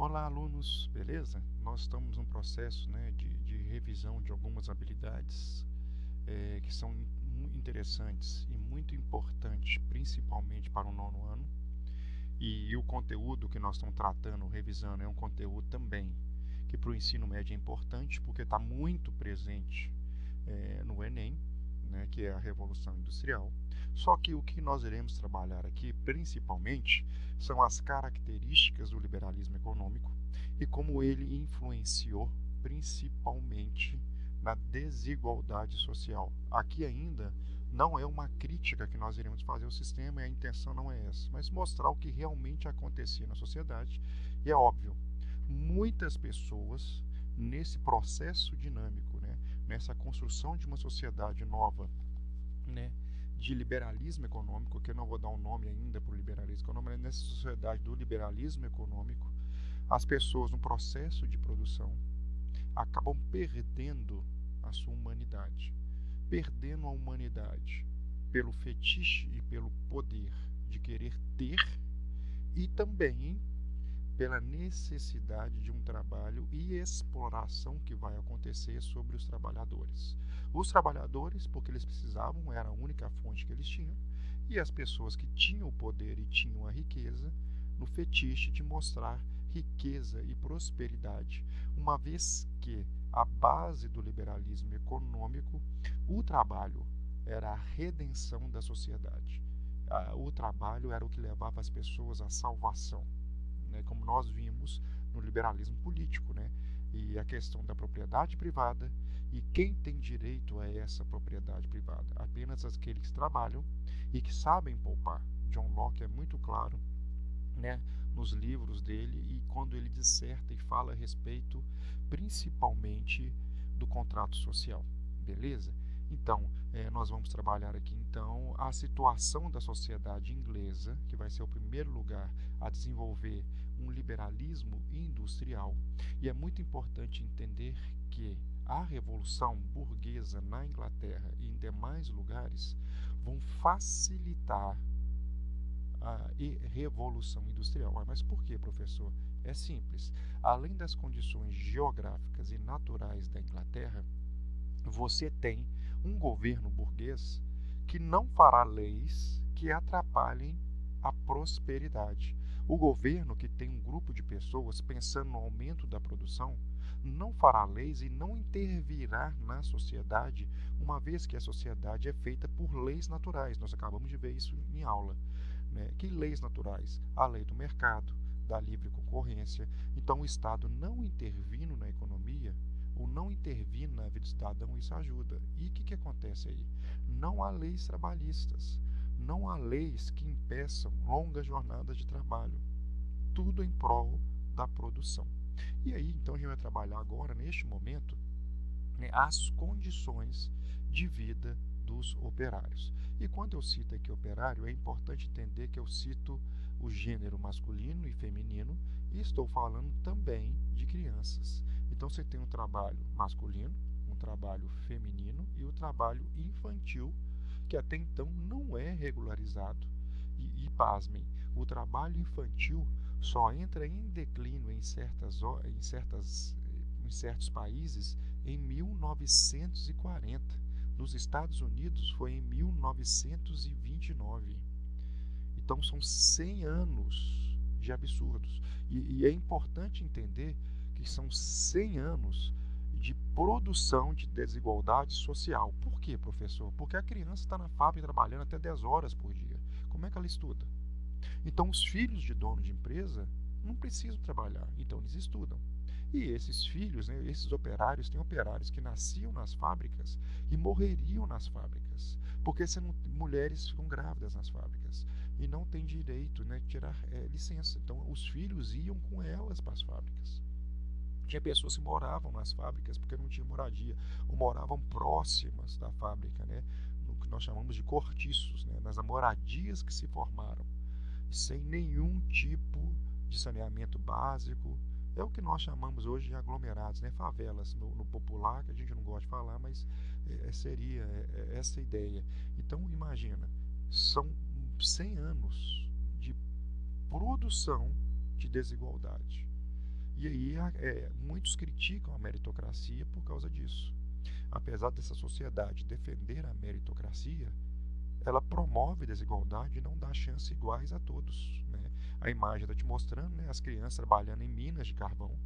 Olá, alunos, beleza? Nós estamos num processo, né, de revisão de algumas habilidades que são interessantes e muito importantes, principalmente para o nono ano. E o conteúdo que nós estamos tratando, revisando, é um conteúdo também que para o ensino médio é importante, porque está muito presente no Enem, né, que é a Revolução Industrial. Só que o que nós iremos trabalhar aqui, principalmente, são as características do liberalismo econômico e como ele influenciou principalmente na desigualdade social. Aqui ainda não é uma crítica que nós iremos fazer ao sistema, e a intenção não é essa, mas mostrar o que realmente acontecia na sociedade. E é óbvio, muitas pessoas nesse processo dinâmico, né, nessa construção de uma sociedade nova, né, de liberalismo econômico, que eu não vou dar um nome ainda para o liberalismo econômico, mas nessa sociedade do liberalismo econômico, as pessoas no processo de produção acabam perdendo a sua humanidade, perdendo a humanidade pelo fetiche e pelo poder de querer ter, e também pela necessidade de um trabalho e exploração que vai acontecer sobre os trabalhadores. Os trabalhadores, porque eles precisavam, era a única fonte que eles tinham, e as pessoas que tinham o poder e tinham a riqueza, no fetiche de mostrar riqueza e prosperidade, uma vez que a base do liberalismo econômico, o trabalho, era a redenção da sociedade. O trabalho era o que levava as pessoas à salvação, né, como nós vimos no liberalismo político, né, e a questão da propriedade privada, e quem tem direito a essa propriedade privada? Apenas aqueles que trabalham e que sabem poupar. John Locke é muito claro, né, nos livros dele, e quando ele disserta e fala a respeito principalmente do contrato social, beleza? Então, nós vamos trabalhar aqui então a situação da sociedade inglesa, que vai ser o primeiro lugar a desenvolver um liberalismo industrial. E é muito importante entender que a revolução burguesa na Inglaterra e em demais lugares vão facilitar a revolução industrial. Mas por que, professor? É simples. Além das condições geográficas e naturais da Inglaterra, você tem um governo burguês que não fará leis que atrapalhem a prosperidade. O governo que tem um grupo de pessoas pensando no aumento da produção não fará leis e não intervirá na sociedade, uma vez que a sociedade é feita por leis naturais. Nós acabamos de ver isso em aula, né? Que leis naturais? A lei do mercado, da livre concorrência. Então, o Estado não intervindo na economia, ou não intervir na vida do cidadão, isso ajuda. E o que acontece aí? Não há leis trabalhistas, não há leis que impeçam longas jornadas de trabalho, tudo em prol da produção. E aí, então, a gente vai trabalhar agora, neste momento, né, as condições de vida dos operários. E quando eu cito aqui operário, é importante entender que eu cito o gênero masculino e feminino, e estou falando também de crianças. Então você tem um trabalho masculino, um trabalho feminino e o trabalho infantil, que até então não é regularizado. E pasmem, o trabalho infantil só entra em declínio em certos países em 1940. Nos Estados Unidos foi em 1929. Então são 100 anos de absurdos. E é importante entender que são 100 anos de produção de desigualdade social. Por quê, professor? Porque a criança está na fábrica trabalhando até 10 horas por dia. Como é que ela estuda? Então os filhos de dono de empresa não precisam trabalhar, então eles estudam. E esses filhos, né, esses operários, tem operários que nasciam nas fábricas e morreriam nas fábricas, porque mulheres ficam grávidas nas fábricas e não têm direito, né, de tirar licença. Então os filhos iam com elas para as fábricas. Tinha pessoas que moravam nas fábricas porque não tinha moradia, ou moravam próximas da fábrica, né, no que nós chamamos de cortiços, né, nas moradias que se formaram, sem nenhum tipo de saneamento básico. É o que nós chamamos hoje de aglomerados, né? Favelas, no popular, que a gente não gosta de falar, mas seria essa ideia. Então, imagina, são 100 anos de produção de desigualdade. E aí muitos criticam a meritocracia por causa disso. Apesar dessa sociedade defender a meritocracia, ela promove desigualdade e não dá chances iguais a todos, né? A imagem está te mostrando, né, as crianças trabalhando em minas de carvão.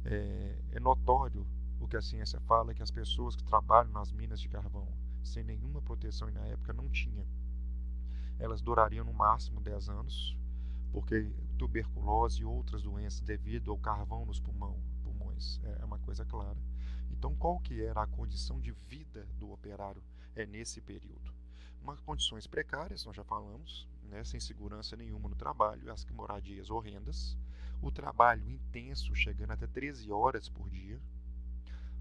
É notório o que a ciência fala, que as pessoas que trabalham nas minas de carvão sem nenhuma proteção, e na época não tinha, elas durariam no máximo 10 anos, porque tuberculose e outras doenças devido ao carvão nos pulmões, é uma coisa clara. Então, qual que era a condição de vida do operário nesse período? Umas condições precárias, nós já falamos, né, sem segurança nenhuma no trabalho, as moradias horrendas, o trabalho intenso, chegando até 13 horas por dia,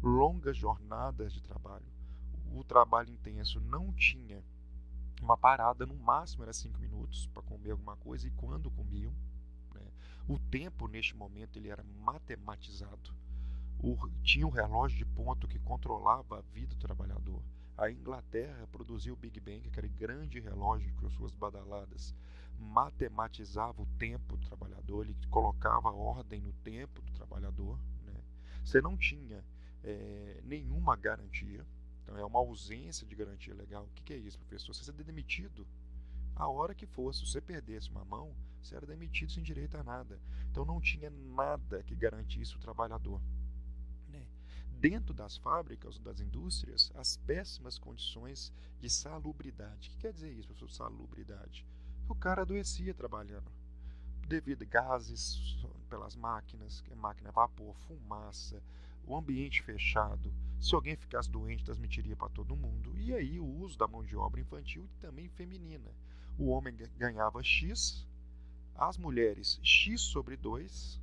longas jornadas de trabalho. O trabalho intenso não tinha uma parada, no máximo era 5 minutos para comer alguma coisa, e quando comiam, né, o tempo neste momento ele era matematizado. Tinha um relógio de ponto que controlava a vida do trabalhador. A Inglaterra produziu o Big Bang, aquele grande relógio com suas badaladas, matematizava o tempo do trabalhador, ele colocava ordem no tempo do trabalhador, né? Você não tinha nenhuma garantia, então é uma ausência de garantia legal. O que é isso, professor? Você seria demitido a hora que fosse. Se você perdesse uma mão, você era demitido sem direito a nada. Então não tinha nada que garantisse o trabalhador. Dentro das fábricas, das indústrias, as péssimas condições de salubridade. O que quer dizer isso, professor? Salubridade. O cara adoecia trabalhando, devido a gases pelas máquinas, máquina a vapor, fumaça, o ambiente fechado. Se alguém ficasse doente, transmitiria para todo mundo. E aí o uso da mão de obra infantil e também feminina. O homem ganhava X, as mulheres X sobre 2,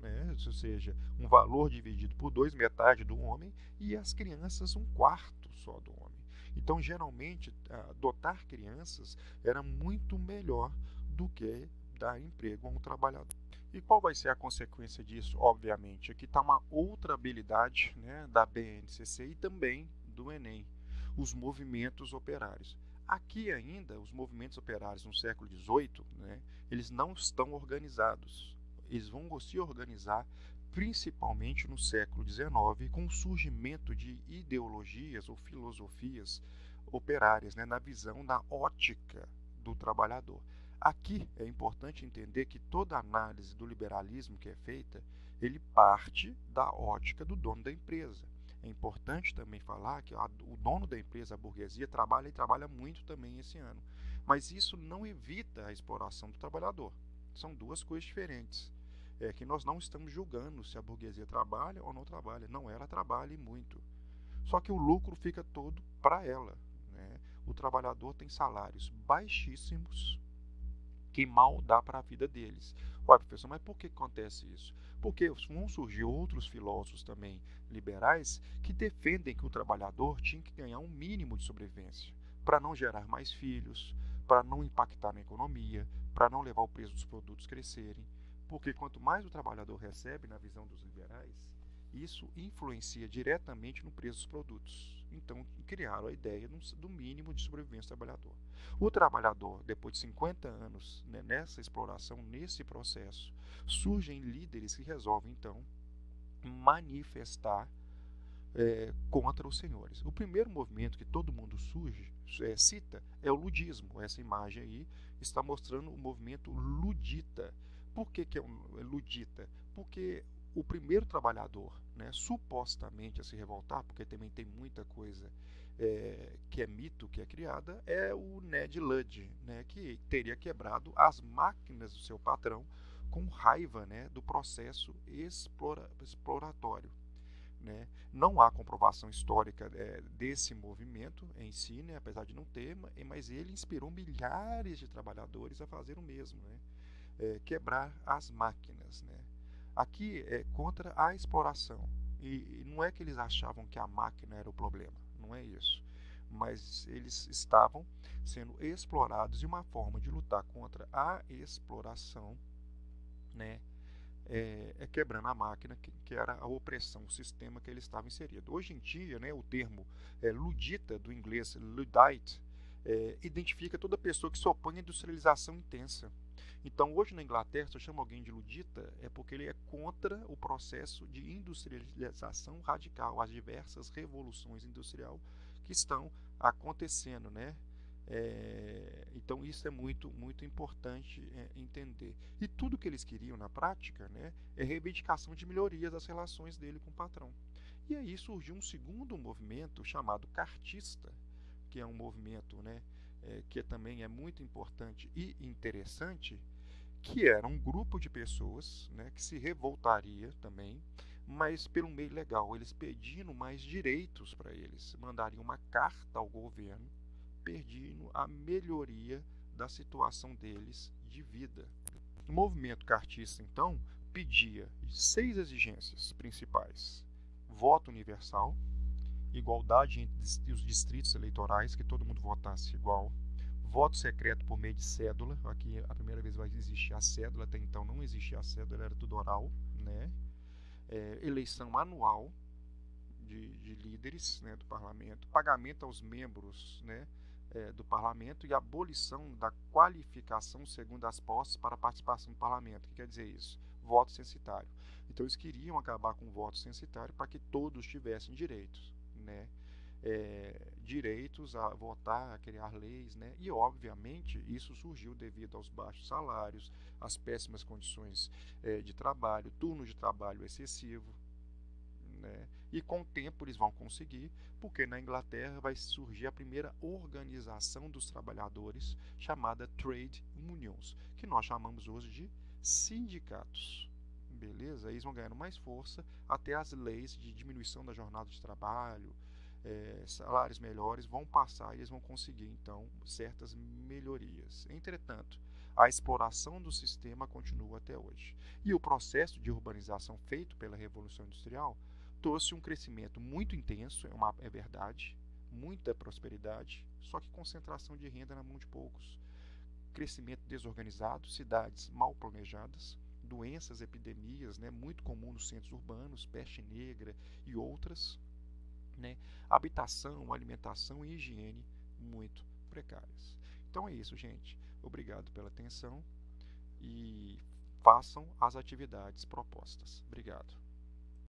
né? Ou seja, um valor dividido por 2, metade do homem, e as crianças um quarto só do homem. Então, geralmente, adotar crianças era muito melhor do que dar emprego a um trabalhador. E qual vai ser a consequência disso? Obviamente, aqui está uma outra habilidade, né, da BNCC e também do Enem, os movimentos operários. Aqui ainda, os movimentos operários no século XVIII, né, eles não estão organizados. Eles vão se organizar principalmente no século XIX, com o surgimento de ideologias ou filosofias operárias, né, na visão da ótica do trabalhador. Aqui é importante entender que toda análise do liberalismo que é feita, ele parte da ótica do dono da empresa. É importante também falar que o dono da empresa, a burguesia, trabalha e trabalha muito também esse ano. Mas isso não evita a exploração do trabalhador. São duas coisas diferentes. É que nós não estamos julgando se a burguesia trabalha ou não trabalha. Não, ela trabalha e muito. Só que o lucro fica todo para ela, né? O trabalhador tem salários baixíssimos que mal dá para a vida deles. Ué, professor, mas por que acontece isso? Porque vão surgir outros filósofos também liberais que defendem que o trabalhador tinha que ganhar um mínimo de sobrevivência para não gerar mais filhos, para não impactar na economia, para não levar o preço dos produtos crescerem. Porque quanto mais o trabalhador recebe, na visão dos liberais, isso influencia diretamente no preço dos produtos. Então, criaram a ideia do mínimo de sobrevivência do trabalhador. O trabalhador, depois de 50 anos, né, nessa exploração, nesse processo, surgem líderes que resolvem, então, manifestar contra os senhores. O primeiro movimento que todo mundo cita é o ludismo. Essa imagem aí está mostrando o movimento ludita. Por que é um ludita? Porque o primeiro trabalhador, né, supostamente a se revoltar, porque também tem muita coisa que é mito, que é criada, é o Ned Ludd, né, que teria quebrado as máquinas do seu patrão com raiva, né, do processo exploratório. Né? Não há comprovação histórica desse movimento em si, né, apesar de não ter, mas ele inspirou milhares de trabalhadores a fazer o mesmo, né? Quebrar as máquinas. Né? Aqui é contra a exploração. E não é que eles achavam que a máquina era o problema, não é isso. Mas eles estavam sendo explorados, e uma forma de lutar contra a exploração, né, quebrando a máquina, que era a opressão, o sistema que ele estava inserido. Hoje em dia, né, o termo ludita, do inglês Luddite, identifica toda pessoa que se opõe à industrialização intensa. Então, hoje na Inglaterra, se eu chamo alguém de ludita, é porque ele é contra o processo de industrialização radical, as diversas revoluções industriais que estão acontecendo, né? Então, isso é muito importante entender. E tudo que eles queriam na prática, né, é reivindicação de melhorias das relações dele com o patrão. E aí surgiu um segundo movimento chamado cartista, que é um movimento, né, que também é muito importante e interessante, que era um grupo de pessoas, né, que se revoltaria também, mas pelo meio legal, eles pedindo mais direitos para eles, mandariam uma carta ao governo pedindo a melhoria da situação deles de vida. O movimento cartista, então, pedia 6 exigências principais: voto universal, igualdade entre os distritos eleitorais, que todo mundo votasse igual, voto secreto por meio de cédula, aqui a primeira vez vai existir a cédula, até então não existia a cédula, era tudo oral, né? Eleição anual de líderes, né, do parlamento, pagamento aos membros, né, do parlamento e abolição da qualificação segundo as posses para participação do parlamento. O que quer dizer isso? Voto censitário. Então eles queriam acabar com o voto censitário para que todos tivessem direitos, né? Direitos a votar, a criar leis, né? E obviamente isso surgiu devido aos baixos salários, às péssimas condições de trabalho, turno de trabalho excessivo, né? E com o tempo eles vão conseguir, porque na Inglaterra vai surgir a primeira organização dos trabalhadores, chamada Trade Unions, que nós chamamos hoje de sindicatos. Beleza? Eles vão ganhando mais força até as leis de diminuição da jornada de trabalho, salários melhores vão passar e eles vão conseguir então certas melhorias. Entretanto, a exploração do sistema continua até hoje. E o processo de urbanização feito pela Revolução Industrial trouxe um crescimento muito intenso, é verdade, muita prosperidade, só que concentração de renda na mão de poucos. Crescimento desorganizado, cidades mal planejadas, doenças, epidemias, né, muito comum nos centros urbanos, peste negra e outras, né, habitação, alimentação e higiene muito precárias. Então é isso, gente. Obrigado pela atenção e façam as atividades propostas. Obrigado.